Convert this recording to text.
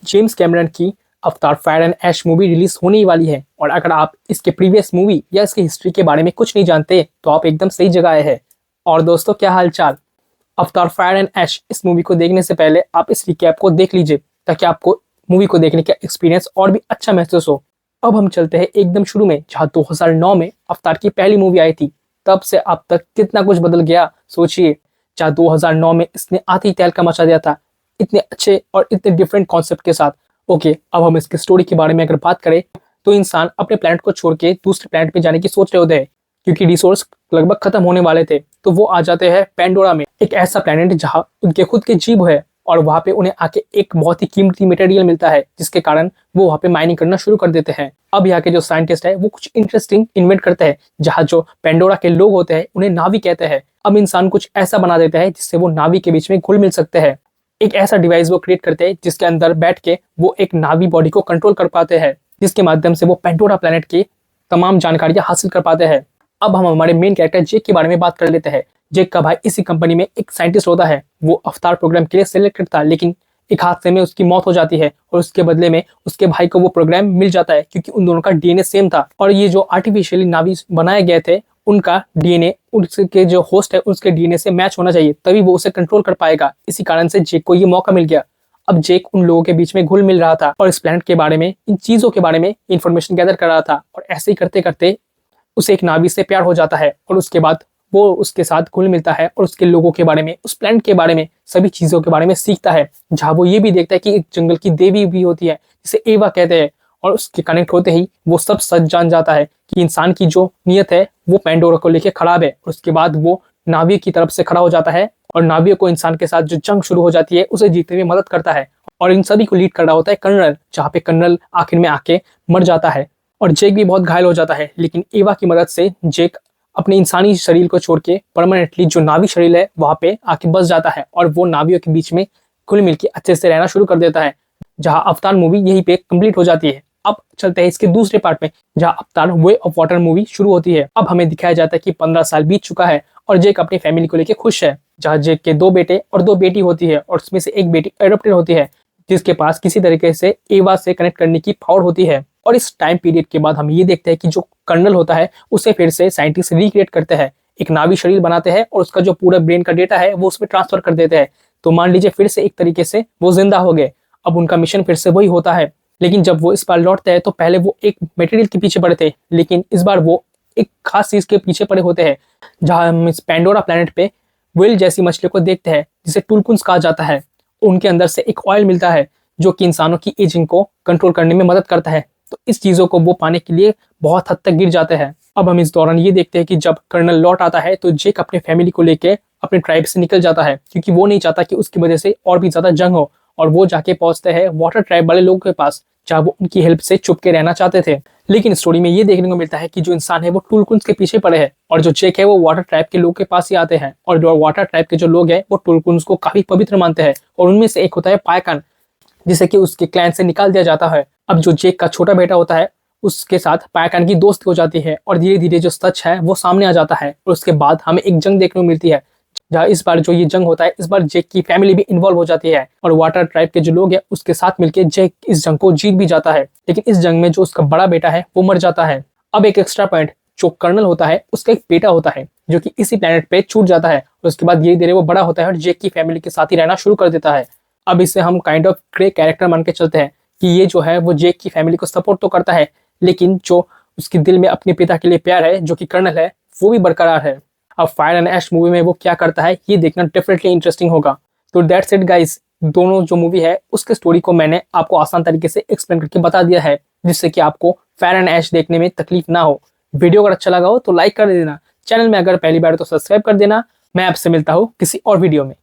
James Cameron की Avatar fire and ash movie release होने ही वाली है। और अगर आप इसके प्रीवियस मूवी या इसकी हिस्ट्री के बारे में कुछ नहीं जानते तो आप एकदम सही जगह आए हैं। और दोस्तों, क्या हाल चाल। अवतार फायर एंड ऐश इस मूवी को देखने से पहले आप इस रिकैप को देख लीजिए ताकि आपको मूवी को देखने का एक्सपीरियंस और भी अच्छा महसूस हो। अब हम चलते हैं एकदम शुरू में, जहां 2009 में अवतार की पहली मूवी आई थी। तब से अब तक कितना कुछ बदल गया सोचिए। जहां 2009 में इसने आती तहलका मचा दिया था इतने अच्छे और इतने डिफरेंट कॉन्सेप्ट के साथ। ओके, अब हम इसकी स्टोरी के बारे में अगर बात करें तो इंसान अपने प्लैनेट को छोड़ के दूसरे प्लैनेट पे जाने की सोच रहे होते हैं क्योंकि रिसोर्स लगभग खत्म होने वाले थे। तो वो आ जाते हैं पेंडोरा में, एक ऐसा प्लैनेट जहां उनके खुद के जीव है और वहां पे उन्हें आके एक बहुत ही कीमती मटेरियल मिलता है जिसके कारण वो वहां पे माइनिंग करना शुरू कर देते हैं। अब यहाँ के जो साइंटिस्ट है वो कुछ इंटरेस्टिंग इन्वेंट करते हैं जहाँ जो पेंडोरा के लोग होते हैं उन्हें नावी कहते हैं। अब इंसान कुछ ऐसा बना देता है जिससे वो नावी के बीच में घुल मिल सकते हैं। एक ऐसा डिवाइस वो क्रिएट करते हैं जिसके अंदर बैठ के वो एक नावी बॉडी को कंट्रोल कर पाते हैं, जिसके माध्यम से वो पेंडोरा प्लैनेट की तमाम जानकारियां हासिल कर पाते हैं। अब हम हमारे मेन कैरेक्टर जेक के बारे में बात कर लेते हैं। जेक का भाई इसी कंपनी में एक साइंटिस्ट होता है। वो अवतार प्रोग्राम के लिए सिलेक्टेड था, लेकिन एक हादसे में उसकी मौत हो जाती है और उसके बदले में उसके भाई को वो प्रोग्राम मिल जाता है क्योंकि उन दोनों का डीएनए सेम था। और ये जो आर्टिफिशियली नावी बनाए गए थे उनका डीएनए उसके जो होस्ट है उसके डीएनए से मैच होना चाहिए, तभी वो उसे कंट्रोल कर पाएगा। इसी कारण से जेक को ये मौका मिल गया। अब जेक उन लोगों के बीच में घुल मिल रहा था और इस प्लैनेट के बारे में, इन चीजों के बारे में इंफॉर्मेशन गैदर कर रहा था। और ऐसे ही करते करते उसे एक नावी से प्यार हो जाता है और उसके बाद वो उसके साथ घुल मिलता है और उसके लोगों के बारे में, उस प्लैनेट के बारे में, सभी चीजों के बारे में सीखता है। जहाँ वो ये भी देखता है कि एक जंगल की देवी भी होती है जिसे एवा कहते हैं। और उसके कनेक्ट होते ही वो सब सच जान जाता है कि इंसान की जो नीयत है वो पेंडोरा को लेके खराब है। और उसके बाद वो नाविक की तरफ से खड़ा हो जाता है और नाविक को इंसान के साथ जो जंग शुरू हो जाती है उसे जीतने में मदद करता है। और इन सभी को लीड कर रहा होता है कर्नल, जहाँ पे कर्नल आखिर में आके मर जाता है और जेक भी बहुत घायल हो जाता है। लेकिन एवा की मदद से जेक अपने इंसानी शरीर को छोड़ के परमानेंटली जो नावी शरीर है वहां पे आके बस जाता है और वो नावियों के बीच में घुल मिल के अच्छे से रहना शुरू कर देता है। जहां अवतार मूवी यहीं पे कंप्लीट हो जाती है। अब चलते हैं इसके दूसरे पार्ट में, जहां अवतार वे ऑफ वाटर मूवी शुरू होती है। अब हमें दिखाया जाता है कि 15 साल बीत चुका है और जेक अपनी फैमिली को लेकर खुश है। जहाँ जेक के 2 बेटे और 2 बेटी होती है और उसमें से एक बेटी एडॉप्टेड होती है जिसके पास किसी तरीके से एवा से कनेक्ट करने की पावर होती है। और इस टाइम पीरियड के बाद हम ये देखते हैं कि जो कर्नल होता है उसे फिर से साइंटिस्ट रिक्रिएट करते हैं, एक नावी शरीर बनाते हैं और उसका जो पूरा ब्रेन का डेटा है वो उसमें ट्रांसफर कर देते हैं। तो मान लीजिए फिर से एक तरीके से वो जिंदा हो गए। अब उनका मिशन फिर से वही होता है, लेकिन जब वो इस बार लौटते हैं तो पहले वो एक मटेरियल के पीछे पड़े थे, लेकिन इस बार वो एक खास चीज के पीछे पड़े होते हैं। जहां हम इस पेंडोरा प्लैनेट पे व्हेल जैसी मछली को देखते हैं जिसे टुलकुन्स कहा जाता है। उनके अंदर से एक ऑयल मिलता है जो कि इंसानों की एजिंग को कंट्रोल करने में मदद करता है। तो इस चीजों को वो पाने के लिए बहुत हद तक गिर जाते हैं। अब हम इस दौरान ये देखते हैं कि जब कर्नल लौट आता है तो जेक अपने फैमिली को लेके अपने ट्राइब से निकल जाता है क्योंकि वो नहीं चाहता कि उसकी वजह से और भी ज्यादा जंग हो। और वो जाके पहुंचते हैं वाटर ट्राइब वाले लोगों के पास जहाँ वो उनकी हेल्प से चुप के रहना चाहते थे। लेकिन स्टोरी में ये देखने को मिलता है कि जो इंसान है वो टुलकुन्स के पीछे पड़े हैं और जो जेक है वो वाटर ट्राइब के लोग के पास ही आते हैं। और जो वाटर ट्राइब के जो लोग हैं वो टुलकुन्स को काफी पवित्र मानते हैं और उनमें से एक होता है पायकान, जिसे कि उसके क्लैन से निकाल दिया जाता है। अब जो जेक का छोटा बेटा होता है उसके साथ पायकान की दोस्ती हो जाती है और धीरे धीरे जो सच है वो सामने आ जाता है। और उसके बाद हमें एक जंग देखने को मिलती है जहाँ इस बार जो ये जंग होता है इस बार जेक की फैमिली भी इन्वॉल्व हो जाती है और वाटर ट्राइब के जो लोग हैं उसके साथ मिलकर जेक इस जंग को जीत भी जाता है। लेकिन इस जंग में जो उसका बड़ा बेटा है वो मर जाता है। अब एक एक्स्ट्रा पॉइंट, जो कर्नल होता है उसका एक बेटा होता है जो कि इसी प्लेनेट पे छूट जाता है और उसके बाद धीरे धीरे वो बड़ा होता है और जेक की फैमिली के साथ ही रहना शुरू कर देता है। अब इसे हम काइंड ऑफ ग्रे कैरेक्टर मान के चलते हैं कि ये जो है वो जेक की फैमिली को सपोर्ट तो करता है, लेकिन जो उसके दिल में अपने पिता के लिए प्यार है जो कि कर्नल है वो भी बरकरार है। अब फायर एंड ऐश मूवी में वो क्या करता है ये देखना डेफिनेटली इंटरेस्टिंग होगा। तो दैट्स इट गाइस, दोनों जो मूवी है उसके स्टोरी को मैंने आपको आसान तरीके से एक्सप्लेन करके बता दिया है जिससे कि आपको फायर एंड ऐश देखने में तकलीफ ना हो। वीडियो अगर अच्छा लगा हो तो लाइक कर देना, चैनल में अगर पहली बार तो सब्सक्राइब कर देना। मैं आपसे मिलता हूँ किसी और वीडियो में।